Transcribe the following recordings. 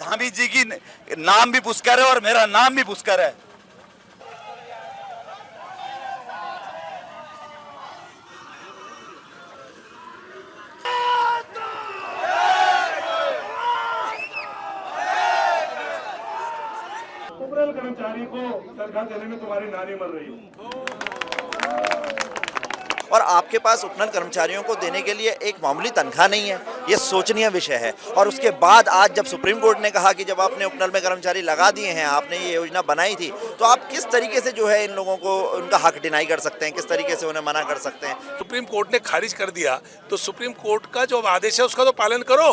धामी जी की नाम भी पुष्कर है और मेरा नाम भी पुष्कर है। उपनल कर्मचारी को तनख्वाह देने में तुम्हारी नानी मर रही है। और आपके पास उपनल कर्मचारियों को देने के लिए एक मामूली तनख्वाह नहीं है, ये सोचनीय विषय है। और उसके बाद आज जब सुप्रीम कोर्ट ने कहा कि जब आपने उपनल में कर्मचारी लगा दिए हैं, आपने ये योजना बनाई थी, तो आप किस तरीके से जो है इन लोगों को उनका हक डिनाई कर सकते हैं, किस तरीके से उन्हें मना कर सकते हैं। सुप्रीम कोर्ट ने खारिज कर दिया तो सुप्रीम कोर्ट का जो आदेश है उसका तो पालन करो।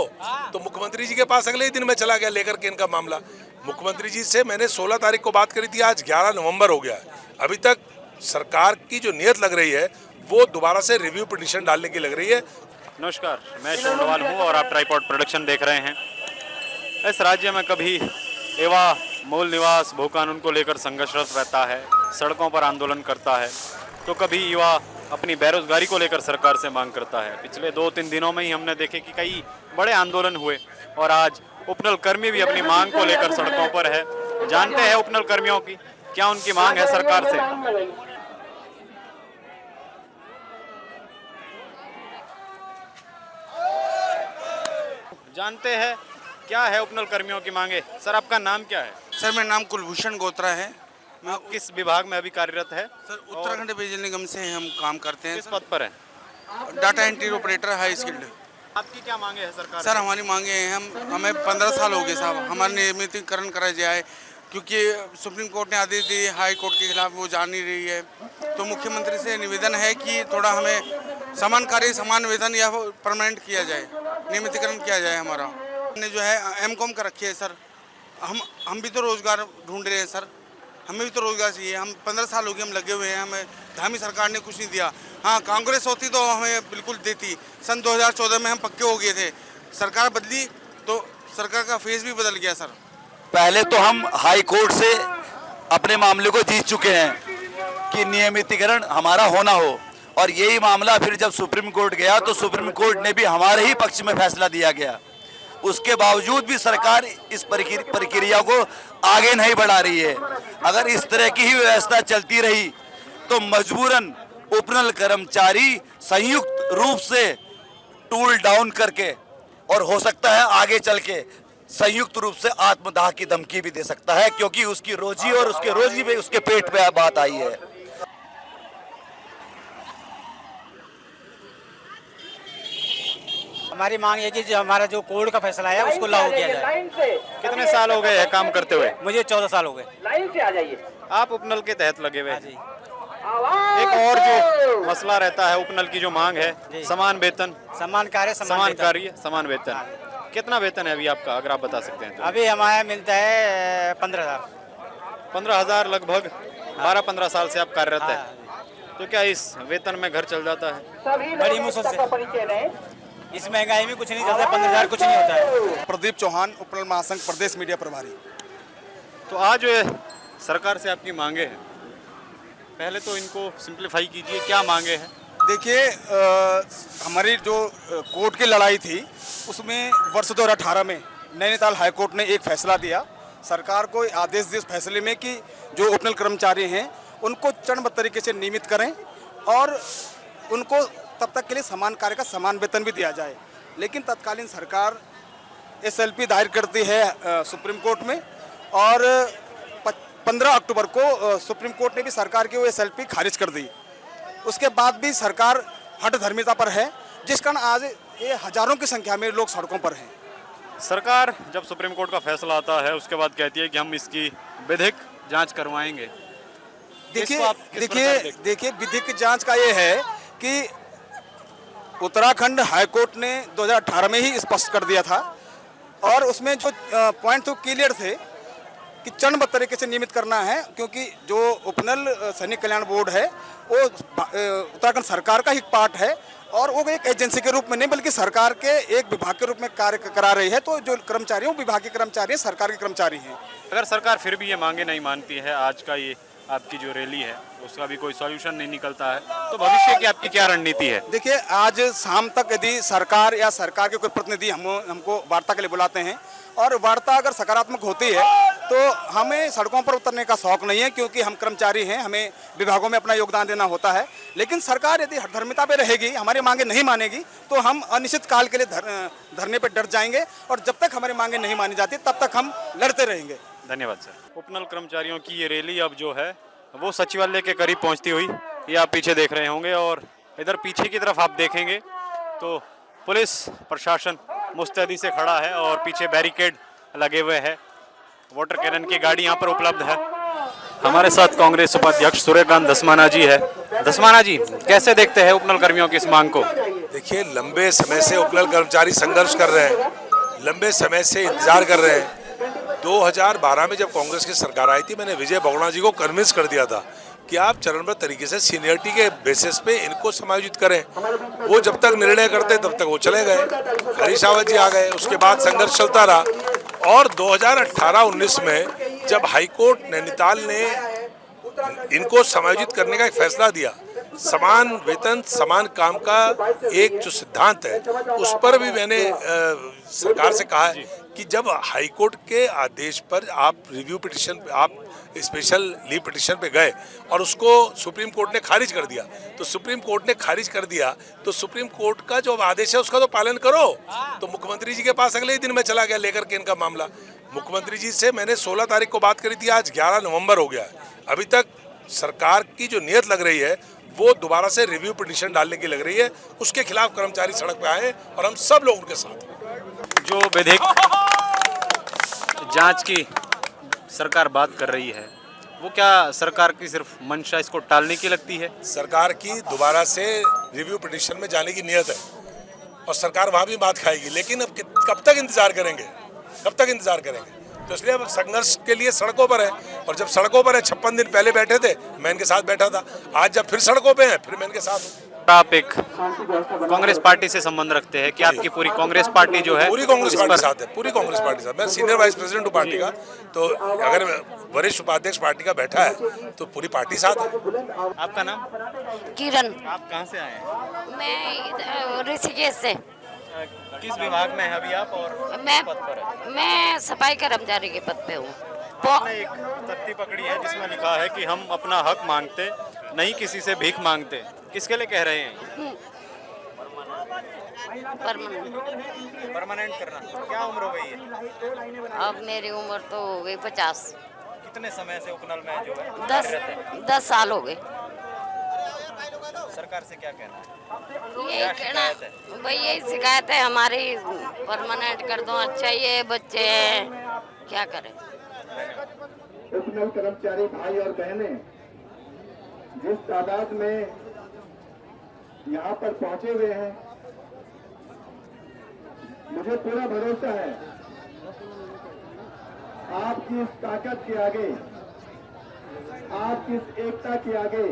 तो मुख्यमंत्री जी के पास अगले ही दिन मैं चला गया लेकर के इनका मामला। मुख्यमंत्री जी से मैंने 16 तारीख को बात करी थी, आज 11 नवंबर हो गया। अभी तक सरकार की जो नीयत लग रही है वो दोबारा से रिव्यू पिटीशन डालने की लग रही है। नमस्कार, मैं सोनवाल हूँ और आप ट्राइपॉड प्रोडक्शन देख रहे हैं। इस राज्य में कभी एवा मूल निवास भू कानून को लेकर संघर्षरत रहता है, सड़कों पर आंदोलन करता है, तो कभी युवा अपनी बेरोजगारी को लेकर सरकार से मांग करता है। पिछले 2-3 दिनों में ही हमने देखे कि कई बड़े आंदोलन हुए और आज उपनल कर्मी भी अपनी मांग को लेकर सड़कों पर है। जानते हैं उपनल कर्मियों की क्या उनकी मांग है सरकार से। जानते हैं क्या है उपनल कर्मियों की मांगे। सर, आपका नाम क्या है? सर, मेरा नाम कुलभूषण गोत्रा है। आप किस विभाग में अभी कार्यरत है? सर, उत्तराखंड बिजली निगम से हम काम करते हैं। किस पद पर है? Data entry operator high skilled. आपकी क्या मांगे है सरकार? सर, हमारी मांगे हैं, हमें 15 साल हो गए साहब, हमारा नियमितीकरण करा जाए, क्योंकि सुप्रीम कोर्ट ने आदेश दिए, हाई कोर्ट के खिलाफ वो जा नहीं रही है। तो मुख्यमंत्री से निवेदन है कि थोड़ा हमें समान कार्य समान वेतन या परमानेंट किया जाए, नियमितीकरण किया जाए। हमारा हमने जो है एमकॉम का रखी है सर। हम भी तो रोज़गार ढूंढ रहे हैं सर, हमें भी तो रोज़गार चाहिए। हम 15 साल हो गए हम लगे हुए हैं, हमें धामी सरकार ने कुछ नहीं दिया। हाँ, कांग्रेस होती तो हमें बिल्कुल देती। सन 2014 में हम पक्के हो गए थे, सरकार बदली तो सरकार का फेस भी बदल गया सर। पहले तो हम हाई कोर्ट से अपने मामले को जीत चुके हैं कि नियमितीकरण हमारा होना हो, और यही मामला फिर जब सुप्रीम कोर्ट गया तो सुप्रीम कोर्ट ने भी हमारे ही पक्ष में फैसला दिया गया। उसके बावजूद भी सरकार इस प्रक्रिया को आगे नहीं बढ़ा रही है। अगर इस तरह की ही व्यवस्था चलती रही तो मजबूरन उपनल कर्मचारी संयुक्त रूप से टूल डाउन करके, और हो सकता है आगे चल के संयुक्त रूप से आत्मदाह की धमकी भी दे सकता है, क्योंकि उसकी रोजी और उसके रोजी पे उसके पेट पे बात आई है। हमारी मांग है कि जो हमारा जो कोर्ट का फैसला है उसको लागू किया जाए। कितने साल हो गए हैं काम करते हुए? मुझे 14 साल हो गए। आप उपनल के तहत लगे हुए हैं। एक और जो मसला रहता है उपनल की जो मांग है, समान वेतन, समान कार्य समान वेतन। कितना वेतन है अभी आपका, अगर आप बता सकते हैं तो? अभी हमारा मिलता है 15,000। 15,000 लगभग 12-15 साल से आप कार्यरत है। तो क्या इस वेतन में घर चल जाता है? बड़ी मुश्किल से, इस महंगाई में कुछ नहीं चलता। 15,000 कुछ नहीं होता है। प्रदीप चौहान, उपनल महासंघ प्रदेश मीडिया प्रभारी। तो आज जो है सरकार से आपकी मांगे हैं, पहले तो इनको सिंप्लीफाई कीजिए, क्या मांगे हैं? देखिए, हमारी जो कोर्ट की लड़ाई थी उसमें वर्ष 2018 में नैनीताल हाई कोर्ट ने एक फैसला दिया, सरकार को आदेश दिया उस फैसले में कि जो उपनल कर्मचारी हैं उनको चरणबद्ध तरीके से नियमित करें और उनको तब तक के लिए समान कार्य का समान वेतन भी दिया जाए। लेकिन तत्कालीन सरकार SLP दायर करती है सुप्रीम कोर्ट में, और 15 अक्टूबर को सुप्रीम कोर्ट ने भी सरकार की वो SLP खारिज कर दी। उसके बाद भी सरकार हठधर्मिता पर है, जिस कारण आज ये हजारों की संख्या में लोग सड़कों पर हैं। सरकार जब सुप्रीम कोर्ट का फैसला आता है उसके बाद कहती है कि हम इसकी विधिक जांच करवाएंगे। देखिए विधिक जांच का ये है कि उत्तराखंड हाईकोर्ट ने 2018 में ही स्पष्ट कर दिया था, और उसमें जो पॉइंट तो क्लियर थे कि चरणबद्ध तरीके से नियमित करना है, क्योंकि जो उपनल सैनिक कल्याण बोर्ड है वो उत्तराखंड सरकार का ही पार्ट है, और वो एक एजेंसी के रूप में नहीं बल्कि सरकार के एक विभाग के रूप में कार्य करा रही है। तो जो कर्मचारी हैं वो विभाग के कर्मचारी हैं, सरकार के कर्मचारी हैं। अगर सरकार फिर भी ये मांगे नहीं मानती है, आज का ये आपकी जो रैली है उसका भी कोई सॉल्यूशन नहीं निकलता है, तो भविष्य की आपकी क्या रणनीति है? देखिए, आज शाम तक यदि सरकार या सरकार के कोई प्रतिनिधि हमको वार्ता के लिए बुलाते हैं और वार्ता अगर सकारात्मक होती है तो हमें सड़कों पर उतरने का शौक नहीं है, क्योंकि हम कर्मचारी हैं, हमें विभागों में अपना योगदान देना होता है। लेकिन सरकार यदि हठधर्मिता पे रहेगी, हमारी मांगे नहीं मानेगी, तो हम अनिश्चित काल के लिए धरने पर डट जाएंगे और जब तक हमारी मांगे नहीं मानी जाती तब तक हम लड़ते रहेंगे। धन्यवाद सर। उपनल कर्मचारियों की ये रैली अब जो है वो सचिवालय के करीब पहुंचती हुई ये आप पीछे देख रहे होंगे, और इधर पीछे की तरफ आप देखेंगे तो पुलिस प्रशासन मुस्तैदी से खड़ा है और पीछे बैरिकेड लगे हुए हैं। वाटर कैनन की गाड़ी यहाँ पर उपलब्ध है। हमारे साथ कांग्रेस उपाध्यक्ष सूर्यकांत धस्माना जी है। धस्माना जी, कैसे देखते हैं उपनल कर्मियों की इस मांग को? देखिए, लंबे समय से उपनल कर्मचारी संघर्ष कर रहे हैं, लंबे समय से इंतजार कर रहे हैं। 2012 में जब कांग्रेस की सरकार आई थी, मैंने विजय बहुगुणा जी को कन्विंस कर दिया था कि आप चरणबद्ध तरीके से सीनियरिटी के बेसिस पे इनको समायोजित करें। वो जब तक निर्णय करते तब तक वो चले गए, हरीश रावत जी आ गए, उसके बाद संघर्ष चलता रहा। और 2018-19 में जब हाईकोर्ट नैनीताल ने इनको समायोजित करने का एक फैसला दिया, समान वेतन समान काम का एक जो सिद्धांत है, उस पर भी मैंने सरकार से कहा है कि जब हाईकोर्ट के आदेश पर आप रिव्यू पिटिशन, आप स्पेशल लीव पिटिशन पे गए और उसको सुप्रीम कोर्ट ने खारिज कर दिया, तो सुप्रीम कोर्ट ने खारिज कर दिया तो सुप्रीम कोर्ट का जो आदेश है उसका तो पालन करो। तो मुख्यमंत्री जी के पास अगले ही दिन मैं चला गया लेकर के इनका मामला। मुख्यमंत्री जी से मैंने 16 तारीख को बात करी थी, आज 11 नवंबर हो गया है। अभी तक सरकार की जो नीयत लग रही है वो दोबारा से रिव्यू पिटिशन डालने की लग रही है। उसके खिलाफ कर्मचारी सड़क पे आए और हम सब लोग उनके साथ हैं। जो विधिक जांच की सरकार बात कर रही है, वो क्या सरकार की सिर्फ मंशा इसको टालने की लगती है? सरकार की दोबारा से रिव्यू पिटिशन में जाने की नीयत है और सरकार वहाँ भी बात खाएगी, लेकिन अब कब तक इंतजार करेंगे, कब तक इंतजार करेंगे? तो इसलिए अब संघर्ष के लिए सड़कों पर है। और जब सड़कों पर है, 56 दिन पहले बैठे थे, मैं इनके साथ बैठा था, आज जब फिर सड़कों पे हैं, फिर मैं इनके साथ हूँ। आप एक कांग्रेस पार्टी से संबंध रखते हैं कि आपकी पूरी कांग्रेस पार्टी जो है पूरी कांग्रेस पार्टी साथ है, पूरी कांग्रेस पार्टी साथ। मैं सीनियर वाइस प्रेसिडेंट हूँ पार्टी का, तो अगर वरिष्ठ उपाध्यक्ष पार्टी का बैठा है तो पूरी पार्टी साथ है। आपका नाम? किरण। आप कहाँ से आए हैं? मैं ऋषिकेश से। किस विभाग में हैं अभी आप और मैं पद पर है? मैं सफाई कर्मचारी के पद पे हूँ। आपने एक तख्ती पकड़ी है जिसमें लिखा है कि हम अपना हक मांगते नहीं, किसी से भीख मांगते। किसके लिए कह रहे हैं? परमानेंट करना। क्या उम्र हो गई है? अब मेरी उम्र तो हो गई 50। कितने समय से उपनल में जो है 10 साल हो गए। सरकार से क्या कहना है? यही कहना भाई, यही शिकायत है हमारी, परमानेंट कर दो। अच्छा, ये बच्चे हैं, क्या करें? उपनल कर्मचारी भाई और बहनें जिस तादाद में यहाँ पर पहुंचे हुए हैं, मुझे पूरा भरोसा है आपकी इस ताकत के आगे, आपकी इस एकता के आगे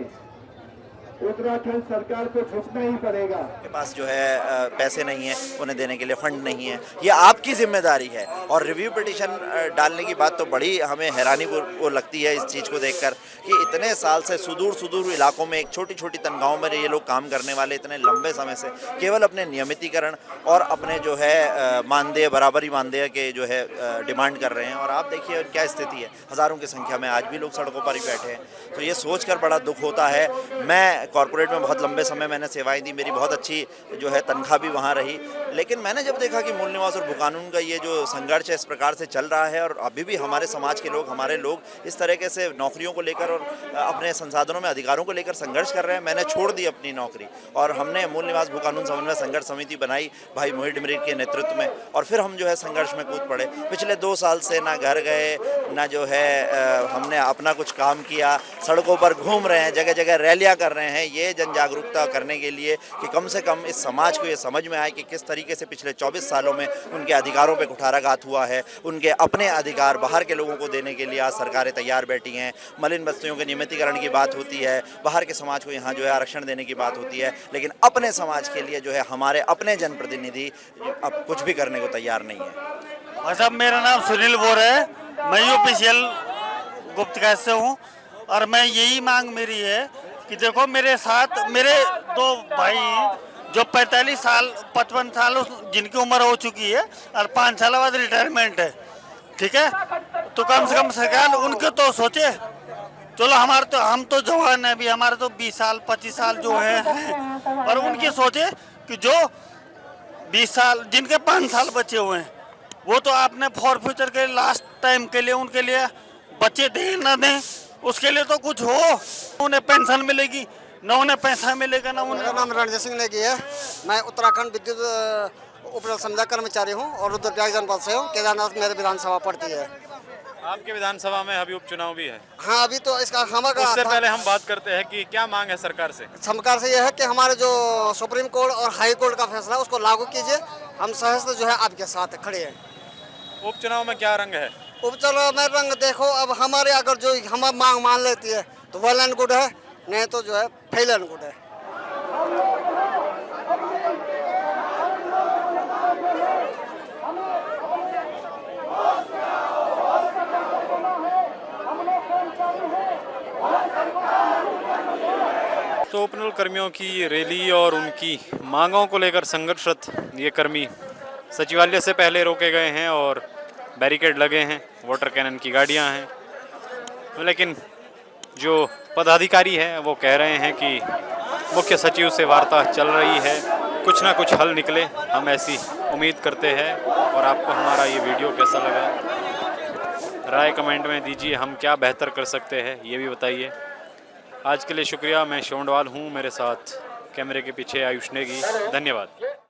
उत्तराखंड सरकार को झुकना ही पड़ेगा। के पास जो है पैसे नहीं है, उन्हें देने के लिए फंड नहीं है, ये आपकी जिम्मेदारी है। और रिव्यू पिटिशन डालने की बात तो बड़ी हमें हैरानी वो लगती है इस चीज़ को देखकर कि इतने साल से सुदूर इलाकों में एक छोटी छोटी तनख्वाहों में ये लोग काम करने वाले इतने लंबे समय से केवल अपने नियमितीकरण और अपने जो है मानदेय, बराबरी मानदेय के जो है डिमांड कर रहे हैं। और आप देखिए क्या स्थिति है, हज़ारों की संख्या में आज भी लोग सड़कों पर ही बैठे हैं। तो ये सोच कर बड़ा दुख होता है। मैं कॉर्पोरेट में बहुत लंबे समय मैंने सेवाएं दी, मेरी बहुत अच्छी जो है तनख्वाह भी वहाँ रही, लेकिन मैंने जब देखा कि मूल निवास और भूकानून का ये जो संघर्ष है इस प्रकार से चल रहा है और अभी भी हमारे समाज के लोग, हमारे लोग इस तरीके से नौकरियों को लेकर और अपने संसाधनों में अधिकारों को लेकर संघर्ष कर रहे हैं, मैंने छोड़ दी अपनी नौकरी और हमने मूल निवास भूकानून समन्वय संघर्ष समिति बनाई भाई मोहित डिमरी के नेतृत्व में, और फिर हम जो है संघर्ष में कूद पड़े। पिछले 2 साल से ना घर गए, ना जो है हमने अपना कुछ काम किया, सड़कों पर घूम रहे हैं, जगह जगह रैलियां कर रहे हैं, ये जन जागरूकता करने के लिए कि कम से कम इस समाज को ये समझ में आए कि किस तरीके से पिछले 24 सालों में उनके अधिकारों पे कुठाराघात हुआ है, उनके अपने अधिकार बाहर के लोगों को देने के लिए आज सरकारें तैयार बैठी हैं। मलिन बस्तियों के नियमितीकरण की बात होती है, बाहर के समाज को यहाँ जो है आरक्षण देने की बात होती है, लेकिन अपने समाज के लिए जो है हमारे अपने जनप्रतिनिधि अब कुछ भी करने को तैयार नहीं है। साहब, मेरा नाम सुनील बोर है, मैं यूपीसीएल गुप्तकाश से हूँ और मैं यही मांग मेरी है कि देखो मेरे साथ मेरे दो भाई जो 45 साल 55 साल जिनकी उम्र हो चुकी है और 5 साल बाद रिटायरमेंट है, ठीक है, तो कम से कम सरकार उनके तो सोचे। चलो हमारे तो हम तो जवान है अभी, हमारे तो 20 साल 25 साल जो है और उनकी सोचे कि जो 20 साल जिनके 5 साल बचे हुए हैं वो तो आपने फॉर फ्यूचर के लास्ट टाइम के लिए उनके लिए बच्चे दें ना दें, उसके लिए तो कुछ हो, उन्हें पेंशन मिलेगी, न उन्हें पैसा मिलेगा, ना उन्हें। मेरा नाम रणजीत सिंह नेगी है। मैं उत्तराखंड विद्युत उपनल संविदा कर्मचारी हूँ और रुद्रप्रयाग जनपद से हूँ। केदारनाथ मेरे विधानसभा पड़ती है। आपके विधानसभा में अभी उपचुनाव भी है? हाँ, अभी तो इसका हमारा उससे पहले हम बात करते हैं कि क्या मांग है सरकार से। सरकार से यह है कि हमारे जो सुप्रीम कोर्ट और हाई कोर्ट का फैसला है उसको लागू कीजिए। हम सहस्त्र जो है आपके साथ खड़े हैं। उपचुनाव में क्या रंग है? उपचुनाव में रंग देखो, अब हमारे अगर जो हम मांग मान लेती है तो वेल एंड गुड है, नहीं तो जो है फेल एंड गुड है। तो उपनल कर्मियों की रैली और उनकी मांगों को लेकर संघर्षरत ये कर्मी सचिवालय से पहले रोके गए हैं और बैरिकेड लगे हैं, वाटर कैनन की गाड़ियां हैं, लेकिन जो पदाधिकारी हैं वो कह रहे हैं कि मुख्य सचिव से वार्ता चल रही है, कुछ ना कुछ हल निकले, हम ऐसी उम्मीद करते हैं। और आपको हमारा ये वीडियो कैसा लगा राय कमेंट में दीजिए, हम क्या बेहतर कर सकते हैं ये भी बताइए। आज के लिए शुक्रिया। मैं शोंडवाल हूँ, मेरे साथ कैमरे के पीछे आयुष नेगी। धन्यवाद।